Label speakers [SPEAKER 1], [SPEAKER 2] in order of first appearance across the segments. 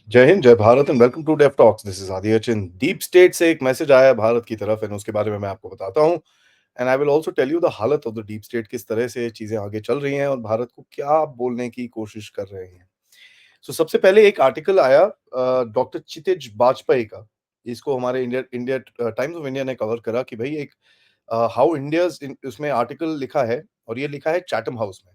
[SPEAKER 1] जय हिंद, जय Bharat and welcome to Dev talks. This is Aadi Achin. Deep state से एक मैसेज आया है भारत की तरफ एंड उसके बारे में मैं आपको बताता हूँ। And I will also tell you the हालत ऑफ द डीप स्टेट, किस तरह से चीजें आगे चल रही हैं और भारत को क्या बोलने की कोशिश कर रहे हैं। सबसे पहले एक आर्टिकल आया डॉक्टर क्षितिज बाजपेयी का। इसको हमारे India India times of India ने कवर करा कि भाई एक हाउ इंडियाज उसमें आर्टिकल लिखा है और ये लिखा है चैटम हाउस में।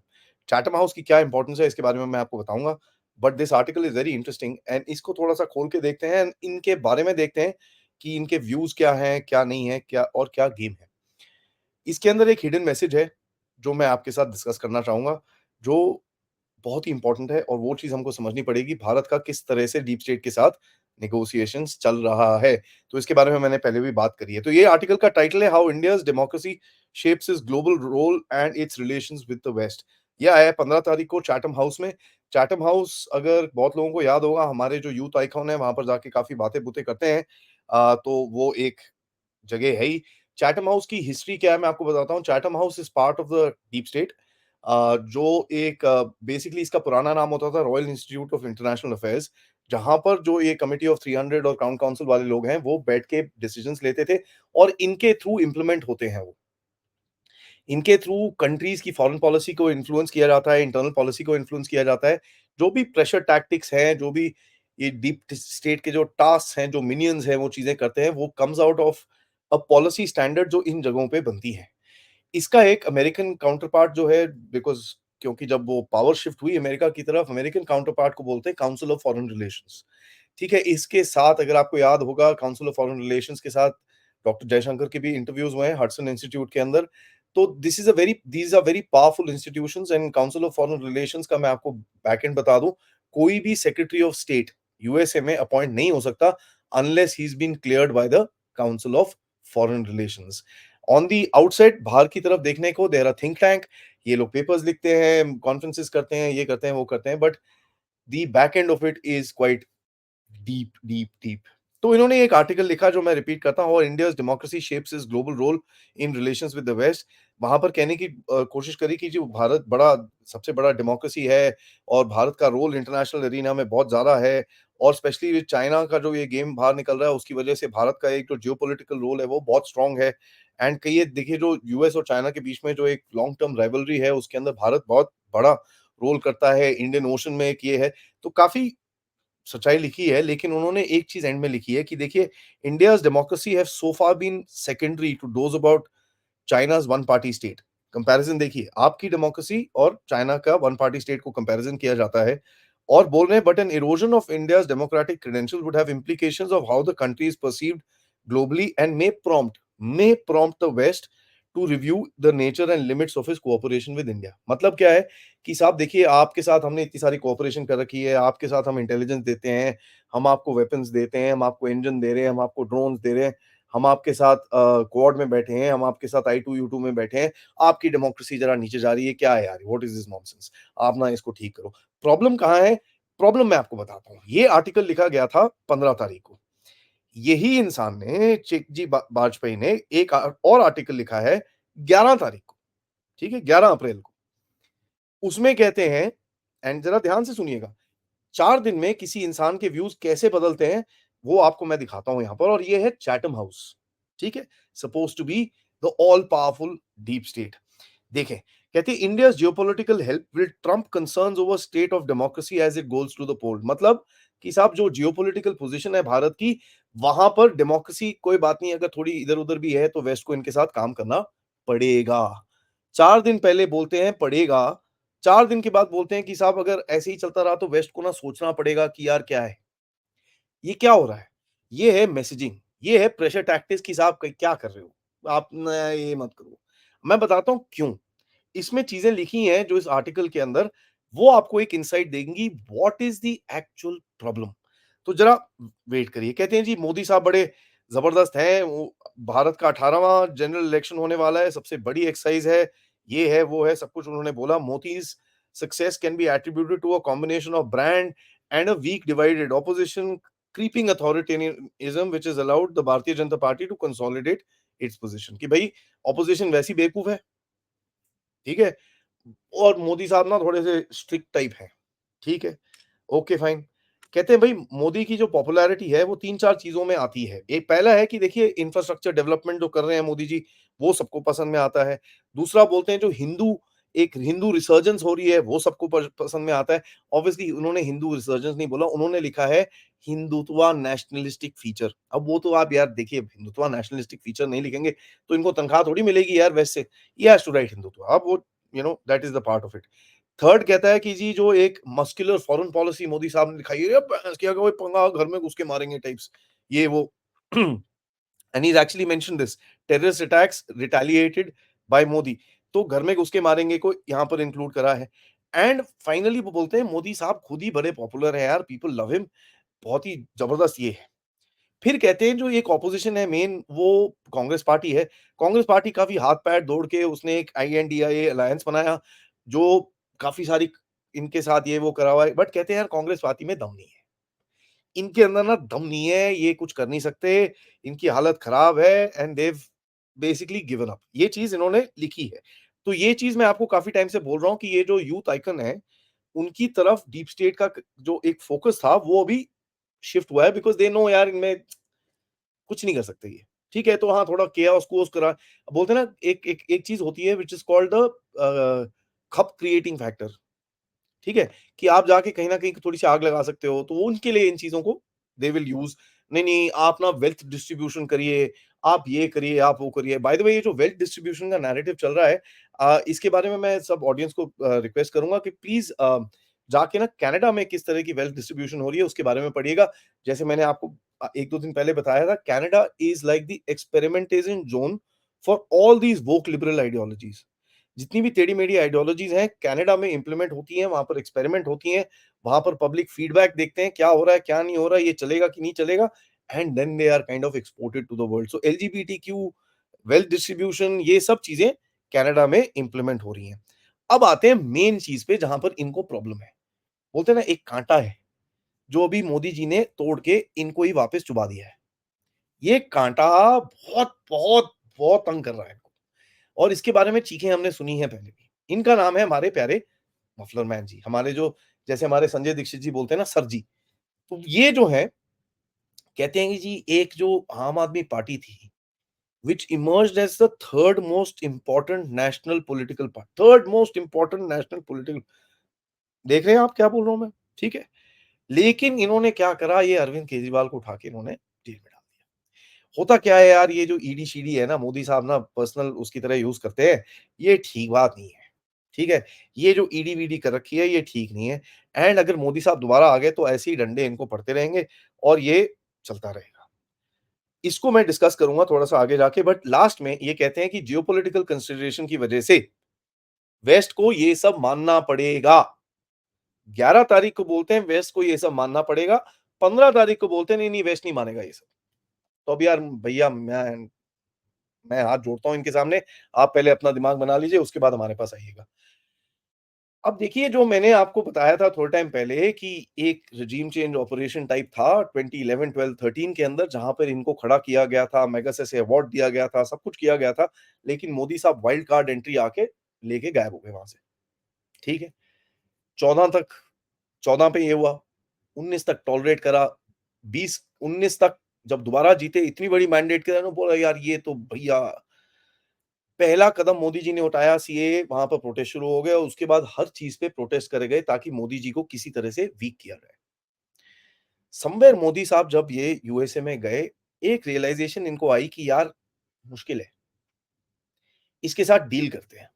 [SPEAKER 1] चैटम हाउस की क्या इंपॉर्टेंस है इसके बारे में मैं आपको बताऊंगा। But this article is very interesting and इसको थोड़ा सा खोल के देखते हैं and इनके बारे में देखते हैं कि इनके व्यूज क्या हैं, क्या नहीं है, क्या और क्या गेम है। इसके अंदर एक हिडन मैसेज है जो मैं आपके साथ डिस्कस करना चाहूंगा, जो बहुत ही इंपॉर्टेंट है और वो चीज़ हमको समझनी पड़ेगी भारत का किस तरह से डीप स्टेट के साथ नेगोशिएशंस चल रहा है। तो इसके बारे में मैंने पहले भी बात करी है। तो ये आर्टिकल का टाइटल है how India's democracy shapes its global role and its relations with the west. ये आया है 15 तारीख को चैटम हाउस में। चैटम हाउस अगर बहुत लोगों को याद होगा, हमारे जो यूथ आइकॉन है वहाँ पर जाके काफ़ी बातें-बूतें करते हैं। तो वो एक जगह है ही। चैटम हाउस की हिस्ट्री क्या है मैं आपको बताता हूँ। Chatham house is part of the deep state, जो एक बेसिकली इसका पुराना नाम होता था royal institute of international affairs, जहाँ पर जो ये कमिटी ऑफ 300 और क्राउन काउंसिल वाले लोग हैं, वो बैठ के डिसीजंस लेते थे और इनके थ्रू इम्प्लीमेंट होते हैं वो। इनके थ्रू कंट्रीज की फॉरेन पॉलिसी को इन्फ्लुएंस किया जाता है, इंटरनल पॉलिसी को इन्फ्लुएंस किया जाता है। जो भी प्रेशर टैक्टिक्स हैं, जो भी ये डीप स्टेट के जो टास्क हैं, जो मिनियंस हैं, वो चीज़ें करते हैं, वो comes out of a policy standard जो इन जगहों पे बनती है। इसका एक अमेरिकन काउंटर पार्ट जो है, बिकॉज़ क्योंकि जब वो पावर शिफ्ट हुई अमेरिका की तरफ, अमेरिकन काउंटर पार्ट को बोलते हैं काउंसिल ऑफ फॉरेन रिलेशंस। ठीक है? इसके साथ अगर आपको याद होगा काउंसिल ऑफ फॉरेन रिलेशंस के साथ डॉक्टर जयशंकर के भी इंटरव्यूज़ हुए हैं हडसन इंस्टीट्यूट के अंदर। तो these are very powerful institutions and Council of Foreign Relations का मैं आपको बैकएंड बता दूँ, कोई भी सेक्रेटरी ऑफ स्टेट यूएसए में अपॉइंट नहीं हो सकता unless he is been cleared by the Council of Foreign Relations. On the outside बाहर की तरफ देखने को देयर आर थिंक टैंक, ये लोग पेपर्स लिखते हैं, कॉन्फ्रेंसेस करते हैं, ये करते हैं, वो करते हैं, but the back end of it is quite deep, deep, deep. तो इन्होंने एक आर्टिकल लिखा जो मैं रिपीट करता हूँ, और India's democracy shapes its global role in relations with the west. वहाँ पर कहने की कोशिश करी कि जो भारत बड़ा सबसे बड़ा डेमोक्रेसी है और भारत का रोल इंटरनेशनल एरिना में बहुत ज़्यादा है, और स्पेशली चाइना का जो ये गेम बाहर निकल रहा है उसकी वजह से भारत का एक जो जियोपॉलिटिकल रोल है वो बहुत स्ट्रॉन्ग है। एंड कहिए देखिए जो यूएस और चाइना के बीच में जो एक लॉन्ग टर्म राइवलरी है उसके अंदर भारत बहुत बड़ा रोल करता है। इंडियन ओशन में एक ये है। तो काफ़ी सच्चाई लिखी है, लेकिन उन्होंने एक चीज़ एंड में लिखी है कि देखिए India's democracy have so far been secondary to those about China's one party state. Comparison देखिए, आपकी डेमोक्रेसी और चाइना का वन पार्टी स्टेट को कंपैरिज़न किया जाता है और बोल रहे हैं but an erosion of India's democratic credentials would have implications of how the country is perceived globally and may prompt the west to review the nature and limits of his cooperation with India. मतलब क्या है कि साहब देखिए आपके साथ हमने इतनी सारी कोऑपरेशन कर रखी है, आपके साथ हम इंटेलिजेंस देते हैं, हम आपको वेपन्स देते हैं, हम आपको इंजन दे रहे हैं, हम आपको ड्रोन्स दे रहे हैं, हम आपके साथ क्वाड में बैठे हैं, हम आपके साथ I2U2 में बैठे हैं, आपकी डेमोक्रेसी ज़रा नीचे जा रही है, क्या है यार? What is this nonsense? आप ना इसको ठीक करो। प्रॉब्लम कहाँ है? प्रॉब्लम मैं आपको बताता हूँ। ये आर्टिकल लिखा गया था 15 तारीख को। यही इंसान ने चेकजी वाजपेयी ने एक और आर्टिकल लिखा है 11 तारीख को, ठीक है? 11 अप्रैल को। उसमें कहते हैं, एंड ज़रा ध्यान से सुनिएगा, 4 दिन में किसी इंसान के व्यूज़ कैसे बदलते हैं, वो आपको मैं दिखाता हूँ यहाँ पर, और ये है चैथम हाउस, ठीक है? Supposed to be the all powerful deep state. देखें, कहती है India's geopolitical help will Trump concerns over state of democracy as it goes to the poll. मतलब कि साहब जो जियोपॉलिटिकल पोज़ीशन है भारत की, वहाँ पर डेमोक्रेसी कोई बात नहीं, अगर थोड़ी इधर-उधर भी है तो वेस्ट को इनके साथ काम करना पड़ेगा। 4 दिन पहले बोलते हैं पड़ेगा, 4 दिन के बाद बोलते हैं कि साहब अगर ऐसे ही चलता रहा तो वेस्ट को ना सोचना पड़ेगा कि यार क्या है? ये क्या हो रहा है? ये है मैसेजिंग, ये है प्रेशर टैक्टिक्स कि साहब क क्या कर रहे हो? आप न ये मत करो। मैं बताता हूँ क्यों? इसमें चीज़ें लिखी हैं जो इस आर्टिकल के अंदर, वो आपको एक इनसाइट देंगी what is the actual problem. तो ज़रा वेट करिए। कहते हैं जी मोदी साहब बड़े ज़बरदस्त हैं, वो भारत का 18वाँ जनरल इलेक्शन होने वाला है, सबसे बड़ी एक्सरसाइज़ है, ये है, वो है, सब कुछ उन्होंने बोला। Modi's success can be attributed to a combination of brand and a weak divided opposition creeping authoritarianism which has allowed the Bharatiya Janata Party to consolidate its position। कि भाई ऑपोजिशन वैसी बेवकूफ है, ठीक है? और मोदी साहब ना थोड़े से स्ट्रिक्ट टाइप हैं, ठीक है? Okay fine. कहते हैं भई मोदी की जो पॉपुलैरिटी है वो 3-4 चीज़ों में आती है। एक पहला है कि देखिए इंफ्रास्ट्रक्चर डेवलपमेंट जो कर रहे हैं मोदी जी, वो सबको पसंद में आता है। दूसरा बोलते हैं जो एक हिंदू रिसर्जेंस हो रही है वो सबको पसंद में आता है। ऑब्वियसली उन्होंने हिंदू रिसर्जेंस नहीं बोला, उन्होंने लिखा है हिंदुत्व नेशनलिस्टिक फीचर। अब वो तो आप यार देखिए हिंदुत्व नेशनलिस्टिक फीचर नहीं लिखेंगे तो इनको तनख्वाह थोड़ी मिलेगी यार वेस्ट से। He has to write Hindutva. अब वो that is the part of it. Third कहता है कि जी जो एक मस्कुलर फॉरेन पॉलिसी मोदी साहब ने दिखाई है, भैंस की कोई पंगा घर में घुस के मारेंगे टाइप्स, ये वो। And he actually mention this, terrorist attacks retaliated by Modi. तो घर में घुस के मारेंगे को यहाँ पर इंक्लूड करा है। एंड फाइनली वो बोलते हैं मोदी साहब खुद ही बड़े पॉपुलर हैं यार, पीपल लव हिम, बहुत ही जबरदस्त ये है। फिर कहते हैं जो एक ऑपोजिशन है मेन वो कांग्रेस पार्टी है। कांग्रेस पार्टी काफ़ी हाथ-पैर जोड़ के उसने एक आईएनडीआईए अलायंस बनाया, जो काफ़ी सारी इनके साथ ये वो करा हुआ है। बट कहते हैं यार कांग्रेस पार्टी में दम नहीं है। इनके अंदर ना दम नहीं है, ये कुछ कर नहीं सकते, इनकी हालत खराब है and they have basically given up. ये चीज़ इन्होंने लिखी है। तो ये चीज़ मैं आपको काफ़ी टाइम से बोल रहा हूँ कि ये जो यूथ आइकन है, उनकी तरफ डीप स्टेट का जो एक फोकस था वो अभी शिफ्ट हुआ है बिकॉज़ दे नो यार इनमें कुछ नहीं कर सकते ये। ठीक है, तो हाँ, थोड़ा केओस कोस करा बोलते हैं ना एक एक एक चीज़ होती है व्हिच इज़ कॉल्ड द खप क्रिएटिंग फैक्टर। ठीक है? कि आप जाके कहीं न कहीं थोड़ी-सी आग लगा सकते हो, तो वो उनके लिए इन चीज़ों को दे विल यूज़। नहीं, नहीं, आप ना वेल्थ डिस्ट्रीब्यूशन करिए, आप ये करिए, आप वो करिए। बाय द वे ये जो वेल्थ डिस्ट्रीब्यूशन का नैरेटिव चल रहा है इसके बारे में मैं सब ऑडियंस को रिक्वेस्ट करूँगा कि प्लीज़ जाके ना कनाडा में किस तरह की वेल्थ डिस्ट्रीब्यूशन हो रही है, उसके बारे में पढ़िएगा। जैसे मैंने आपको 1-2 दिन पहले बताया था, Canada is like the experimentation zone for all these woke liberal ideologies. जितनी भी टेढ़ी-मेढ़ी आइडियोलॉजीज़ हैं, कनाडा में इम्प्लीमेंट होती हैं, वहाँ पर एक्सपेरिमेंट होती हैं, वहाँ पर पब्लिक फीडबैक देखते हैं, क्या हो रहा है, क्या नहीं हो रहा है, ये चलेगा कि नहीं चलेगा and then they are kind of exported to the world. So LGBTQ, wealth distribution ये सब चीज़ें कनाडा में इम्प्लीमेंट हो रही हैं। अब आते हैं मेन चीज़ पे जहाँ पर इनको प्रॉब्लम है। बोलते हैं ना एक काँटा है, जो अभी मोदी जी ने तोड़ के इनको ही वापस चुबा दिया है। ये काँटा बहुत, बहुत, बहुत तंग कर रहा है इनको और इसके बारे में चीखें हमने सुनी हैं पहले भी। इनका नाम है हमारे प्यारे मफलर मैन जी, हमारे जो जैसे हमारे संजय दीक्षित जी बोलते हैं ना सर जी, तो ये जो है कहते हैं कि जी एक जो आम आदमी पार्टी थी, which emerged as the third most important national political देख रहे हैं आप क्या बोल रहा हूँ मैं? ठीक है। लेकिन इन्होंने क्या करा ये अरविंद केजरीवाल को उठा के इन्होंने जेल में डाल दिया। होता क्या है यार ये जो ईडी-शीडी है ना मोदी साहब ना पर्सनल उसकी तरह यूज़ करते हैं, ये ठीक बात नहीं है। ठीक है? ये जो ईडी-वीडी कर रखी है ये ठीक नहीं है एंड अगर मोदी साहब दोबारा आ गए तो ऐसे ही डंडे इनको पड़ते रहेंगे और ये चलता रहेगा। इसको मैं डिस्कस करूँगा थोड़ा-सा आगे जाके बट लास्ट में ये कहते हैं कि जियोपॉलिटिकल कंसिडरेशन की वजह से वेस्ट को ये सब मानना पड़ेगा। 11 तारीख को बोलते हैं वेस्ट को ये सब मानना पड़ेगा, 15 तारीख को बोलते हैं नहीं-नहीं वेस्ट नहीं मानेगा ये सब। तो अब यार भैया मैं हाथ जोड़ता हूँ इनके सामने, आप पहले अपना दिमाग बना लीजिए उसके बाद हमारे पास आइएगा। अब देखिए जो मैंने आपको बताया था थोड़े टाइम पहले कि एक रेजीम चेंज ऑपरेशन टाइप था 2011, 12, 13 के अंदर जहाँ पर इनको खड़ा किया गया था, मैग्सेसे अवार्ड दिया गया था, सब कुछ किया गया था, लेकिन मोदी साहब वाइल्ड कार्ड एंट्री आके लेके गायब हो गए वहाँ से, ठीक है? 14 तक 14 पे ये हुआ, 19 तक टॉलरेट करा, 20 19 तक जब दोबारा जीते इतनी बड़ी मैंडेट के बाद बोला यार ये तो भैया पहला कदम मोदी जी ने उठाया सीएए वहाँ पर प्रोटेस्ट शुरू हो गए और उसके बाद हर चीज़ पे प्रोटेस्ट करे गए ताकि मोदी जी को किसी तरह से वीक किया जाए। समवेयर मोदी साहब जब ये यूएसए में गए, एक रियलाइज़ेशन इनको आई कि यार मुश्किल है, इसके साथ डील करते हैं,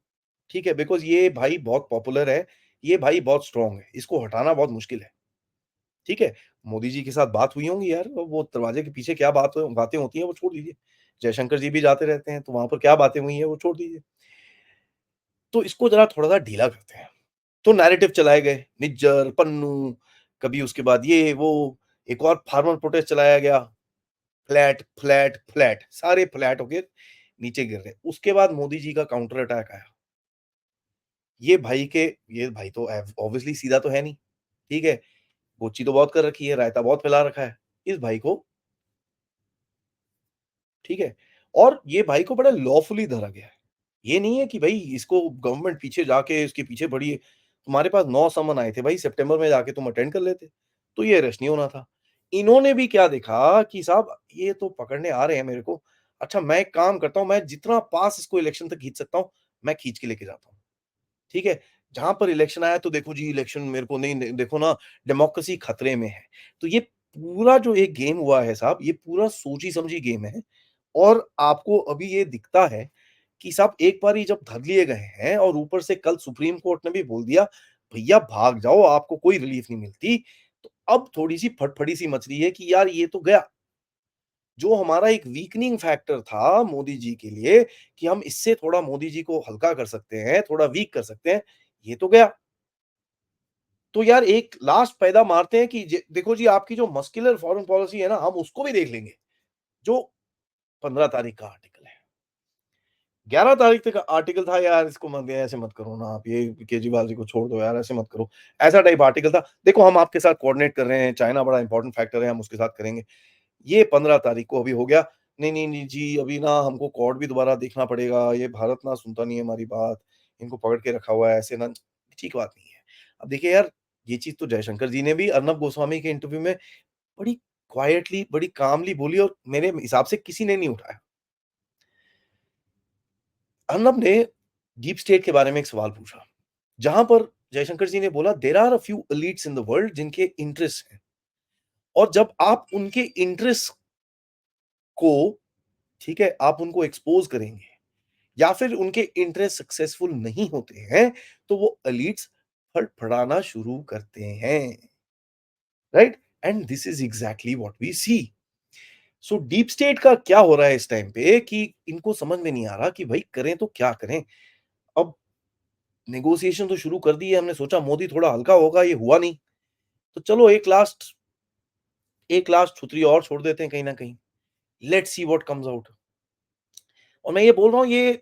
[SPEAKER 1] ठीक है? बिकॉज़ ये भाई बहुत पॉपुलर है, ये भाई बहुत स्ट्रॉन्ग है, इसको हटाना बहुत मुश्किल है, ठीक है? मोदी जी के साथ बात हुई होंगी यार, वो दरवाजे के पीछे क्या बातें होती हैं वो छोड़ दीजिए। जयशंकर जी भी जाते रहते हैं, तो वहाँ पर क्या बातें हुई हैं वो छोड़ दीजिए। तो इसको ज़रा थोड़ा-सा ढीला करते हैं। तो नैरेटिव चलाए गए, निज्जर, पन्नू, कभी उसके बाद ये, वो, एक और फार्मर प्रोटेस्ट चलाया गया, फ्लैट, फ्लैट, फ्लैट, सारे फ्लैट होके नीचे गिर रहे। उसके बाद मोदी जी का काउंटर अटैक आया। ये भाई तो ऑब्वियसली सीधा तो है नहीं, ठीक है? गोची तो बहुत कर रखी है, रायता बहुत फैला रखा है। इस भाई को ठीक है? और ये भाई को बड़ा लॉफुली धरा गया है। ये नहीं है कि भई इसको गवर्नमेंट पीछे जाके इसके पीछे पड़ी है। तुम्हारे पास 9 समन आए थे भाई सितंबर में जाके तुम अटेंड कर लेते। तो ये अरेस्ट नहीं होना था। इन्होंने भी क्या देखा कि साहब ये तो पकड़ने आ रहे हैं मेरे को, अच्छा मैं एक काम करता हूँ, मैं जितना पास इसको इलेक्शन तक खींच सकता हूँ, मैं खींच के लेके जाता हूँ। ठीक है? जहाँ पर इलेक्शन आया तो देखो जी इलेक्शन मेरे को नहीं देखो ना डेमोक्रेसी खतरे में है। तो ये पूरा जो एक गेम हुआ है साहब, ये पूरा सोची-समझी गेम है और आपको अभी ये दिखता है कि साहब एक बारी जब धर लिए गए हैं और ऊपर से कल सुप्रीम कोर्ट ने भी बोल दिया, भैया भाग जाओ आपको कोई रिलीफ नहीं मिलती। तो अब थोड़ी-सी फटफड़ी-सी मच रही है कि यार ये तो गया। जो हमारा एक वीकनिंग फैक्टर था मोदी जी के लिए कि हम इससे थोड़ा मोदी जी को हल्का कर सकते हैं, थोड़ा वीक कर सकते हैं, ये तो गया। तो यार एक लास्ट पैदा मारते हैं कि देखो जी आपकी जो मस्कुलर फॉरेन पॉलिसी है ना, हम उसको भी देख लेंगे, जो 15 तारीख का आर्टिकल है। 11 तारीख तक आर्टिकल था यार इसको मत ऐसे मत करो ना आप, ये केजरीवाल जी को छोड़ दो यार, ऐसे मत करो। ऐसा टाइप आर्टिकल था। देखो हम आपके साथ कोऑर्डिनेट कर रहे हैं, चाइना बड़ा इंपॉर्टेंट फैक्टर है, हम उसके साथ करेंगे। ये 15 तारीख को अभी हो गया, नहीं, नहीं, नहीं जी, अभी ना हमको कोर्ट भी दोबारा देखना पड़ेगा, ये भारत ना सुनता नहीं है हमारी बात, इनको पकड़ के रखा हुआ है ऐसे ना, ठीक बात नहीं है। अब देखिए यार, ये चीज़ तो जयशंकर जी ने भी अर्नब गोस्वामी के इंटरव्यू में बड़ी क्वाइटली, बड़ी कामली बोली और मेरे हिसाब से किसी ने नहीं उठाया। अर्नब ने डीप स्टेट के बारे में एक सवाल पूछा, जहाँ पर जयशंकर जी ने बोला there are a few elites in the world जिनके इंटरेस्ट हैं और जब आप उनके इंटरेस्ट को ठीक है, आप उनको एक्सपोज़ करेंगे या फिर उनके इंटरेस्ट सक्सेसफुल नहीं होते हैं, तो वो एलीट्स फड़फड़ाना शुरू करते हैं, right? And this is exactly what we see. So deep state का क्या हो रहा है इस टाइम पे कि इनको समझ में नहीं आ रहा कि भाई करें तो क्या करें? अब नेगोशिएशन तो शुरू कर दी है, हमने सोचा मोदी थोड़ा हल्का होगा, ये हुआ नहीं। तो चलो एक लास्ट छुतरी और छोड़ देते हैं कहीं न कहीं। Let's see what comes out. और मैं ये बोल रहा हूँ ये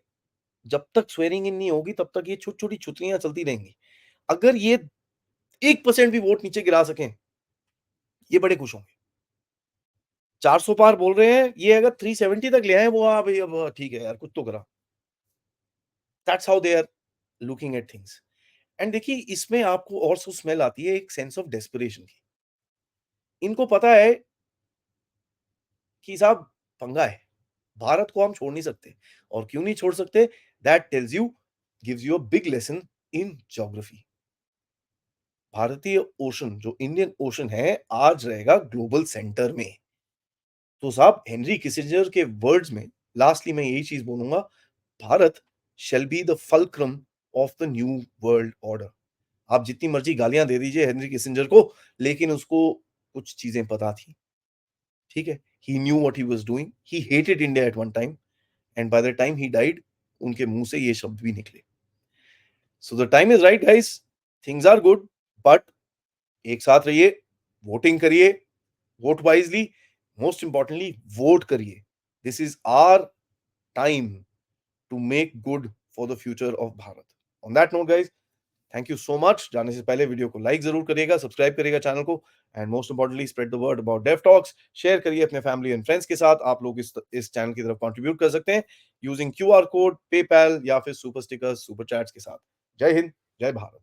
[SPEAKER 1] जब तक स्वेरिंग इन नहीं होगी तब तक ये छोटी-छोटी छुत्रियाँ चलती रहेंगी। अगर ये 1% भी वोट नीचे गिरा सकें, ये बड़े खुश होंगे। 400 पार बोल रहे हैं, ये अगर 370 तक ले आए वो हाँ भई अब ठीक है यार कुछ तो करा। That's how they are looking at things. And देखिए इसमें आपको और स्मेल आती है एक सेंस ऑफ डेस्परेशन की। इनको पता है कि साहब पंगा है। भारत को हम छोड़ नहीं सकते और क्यों नहीं छोड़ सकते that tells you gives you a big lesson in geography. भारतीय ओशन जो इंडियन ओशन है आज रहेगा ग्लोबल सेंटर में। तो साहब हेनरी किसिंजर के वर्ड्स में लास्टली मैं यही चीज बोलूंगा, Bharat shall be the fulcrum of the new world order। आप जितनी मर्जी गालियां दे दीजिए हेनरी किसिंजर को, लेकिन उसको कुछ चीजें पता थी। ठीक है, he knew what he was doing, he hated India at one time and by the time he died उनके मुंह से ये शब्द भी निकले। So the time is right guys, things are good, but एक साथ रहिए, वोटिंग करिए, vote wisely, most importantly vote करिए। This is our time to make good for the future of Bharat. On that note guys, thank you so much. जाने से पहले video को like जरूर करिएगा, सब्सक्राइब करिएगा चैनल को and most importantly spread the word about Dev talks. Share करिए अपने फैमिली एंड फ्रेंड्स के साथ। आप लोग इस चैनल की तरफ कंट्रीब्यूट कर सकते हैं यूजिंग क्यूआर कोड, पेपैल या फिर सुपर स्टिकर्स, सुपर चैट्स के साथ। जय हिंद, जय भारत।